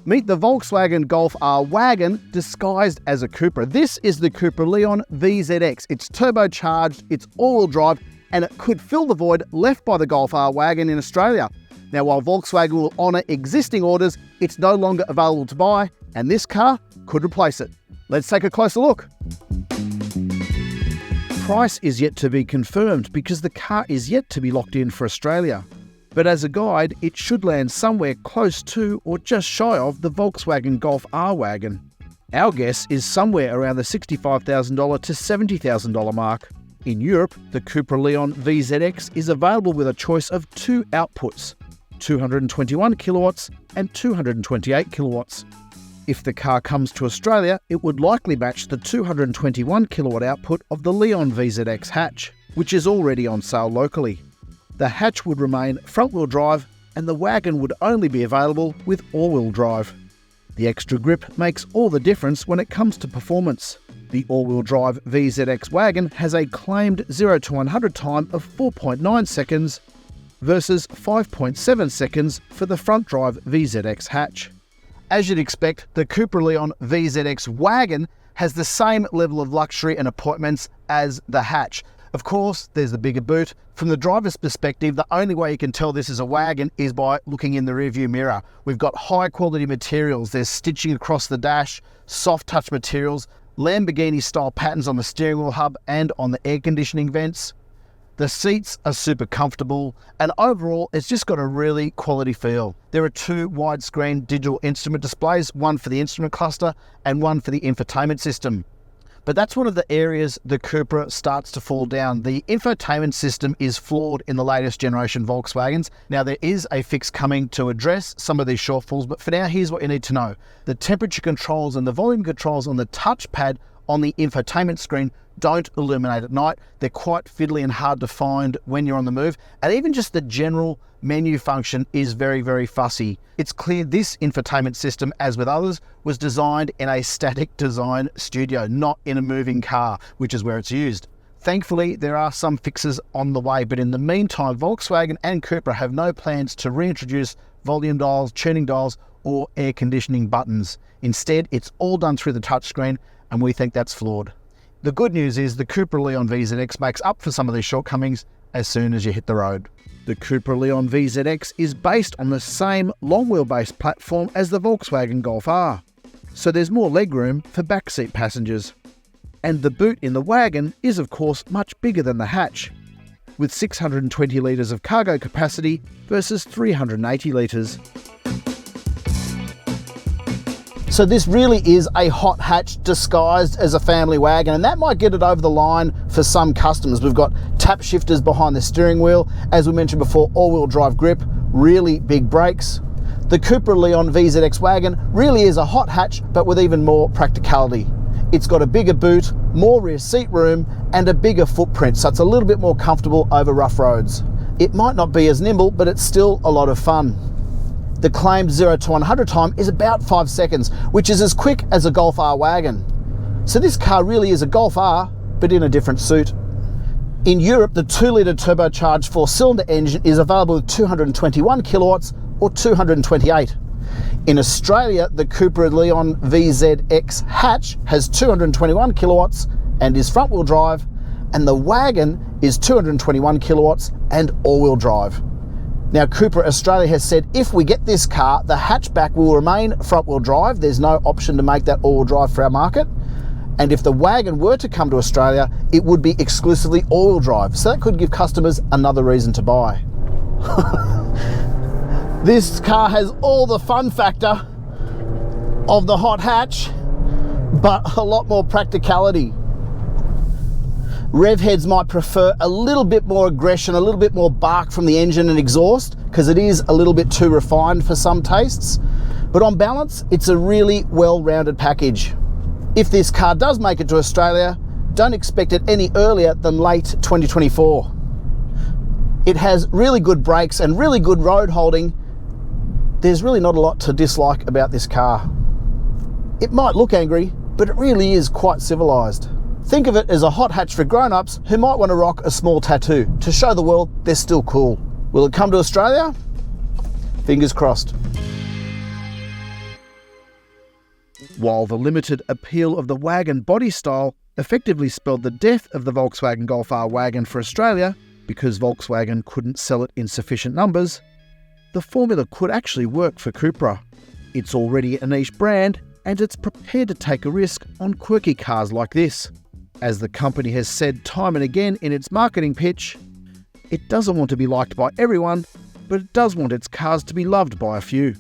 Meet the Volkswagen Golf R wagon disguised as a Cupra. This is the Cupra Leon VZX. It's turbocharged, it's all-wheel drive, and it could fill the void left by the Golf R wagon in Australia. Now, while Volkswagen will honour existing orders, it's no longer available to buy, and this car could replace it. Let's take a closer look. Price is yet to be confirmed because the car is yet to be locked in for Australia. But as a guide, it should land somewhere close to or just shy of the Volkswagen Golf R wagon. Our guess is somewhere around the $65,000 to $70,000 mark. In Europe, the Cupra Leon VZX is available with a choice of two outputs, 221 kilowatts and 228 kilowatts. If the car comes to Australia, it would likely match the 221 kilowatt output of the Leon VZX hatch, which is already on sale locally. The hatch would remain front-wheel drive and the wagon would only be available with all-wheel drive. The extra grip makes all the difference when it comes to performance. The all-wheel drive VZX wagon has a claimed 0 to 100 time of 4.9 seconds versus 5.7 seconds for the front-drive VZX hatch. As you'd expect, the Cupra Leon VZX wagon has the same level of luxury and appointments as the hatch. Of course, there's the bigger boot. From the driver's perspective, the only way you can tell this is a wagon is by looking in the rearview mirror. We've got high quality materials. There's stitching across the dash, soft touch materials, Lamborghini style patterns on the steering wheel hub and on the air conditioning vents. The seats are super comfortable, and overall it's just got a really quality feel. There are two widescreen digital instrument displays, one for the instrument cluster and one for the infotainment system. But that's one of the areas the Cupra starts to fall down. The infotainment system is flawed in the latest generation Volkswagens. Now, there is a fix coming to address some of these shortfalls, but for now, here's what you need to know. The temperature controls and the volume controls on the touchpad on the infotainment screen don't illuminate at night. They're quite fiddly and hard to find when you're on the move. And even just the general menu function is very, very fussy. It's clear this infotainment system, as with others, was designed in a static design studio, not in a moving car, which is where it's used. Thankfully, there are some fixes on the way, but in the meantime, Volkswagen and Cupra have no plans to reintroduce volume dials, tuning dials, or air conditioning buttons. Instead, it's all done through the touchscreen, and we think that's flawed. The good news is the Cupra Leon VZX makes up for some of these shortcomings as soon as you hit the road. The Cupra Leon VZX is based on the same long wheelbase platform as the Volkswagen Golf R, so there's more legroom for backseat passengers. And the boot in the wagon is of course much bigger than the hatch, with 620 litres of cargo capacity versus 380 litres. So this really is a hot hatch disguised as a family wagon, and that might get it over the line for some customers. We've got tap shifters behind the steering wheel, as we mentioned before, all-wheel drive grip, really big brakes. The Cupra Leon VZX wagon really is a hot hatch, but with even more practicality. It's got a bigger boot, more rear seat room, and a bigger footprint, so it's a little bit more comfortable over rough roads. It might not be as nimble, but it's still a lot of fun. The claimed 0 to 100 time is about 5 seconds, which is as quick as a Golf R wagon. So this car really is a Golf R, but in a different suit. In Europe, the 2-litre turbocharged 4-cylinder engine is available with 221 kilowatts or 228. In Australia, the Cupra Leon VZX hatch has 221 kilowatts and is front-wheel drive, and the wagon is 221 kilowatts and all-wheel drive. Now, Cupra Australia has said if we get this car, the hatchback will remain front-wheel drive. There's no option to make that all-wheel drive for our market. And if the wagon were to come to Australia, it would be exclusively all-wheel drive. So that could give customers another reason to buy. This car has all the fun factor of the hot hatch, but a lot more practicality. Rev heads might prefer a little bit more aggression, a little bit more bark from the engine and exhaust, because it is a little bit too refined for some tastes. But on balance, it's a really well-rounded package. If this car does make it to Australia, don't expect it any earlier than late 2024. It has really good brakes and really good road holding. There's really not a lot to dislike about this car. It might look angry, but it really is quite civilised. Think of it as a hot hatch for grown-ups who might want to rock a small tattoo to show the world they're still cool. Will it come to Australia? Fingers crossed. While the limited appeal of the wagon body style effectively spelled the death of the Volkswagen Golf R wagon for Australia because Volkswagen couldn't sell it in sufficient numbers, the formula could actually work for Cupra. It's already a niche brand, and it's prepared to take a risk on quirky cars like this. As the company has said time and again in its marketing pitch, it doesn't want to be liked by everyone, but it does want its cars to be loved by a few.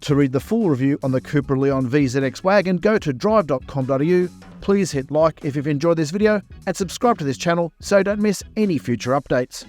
To read the full review on the Cupra Leon VZX wagon, go to Drive.com.au. Please hit like if you've enjoyed this video and subscribe to this channel so you don't miss any future updates.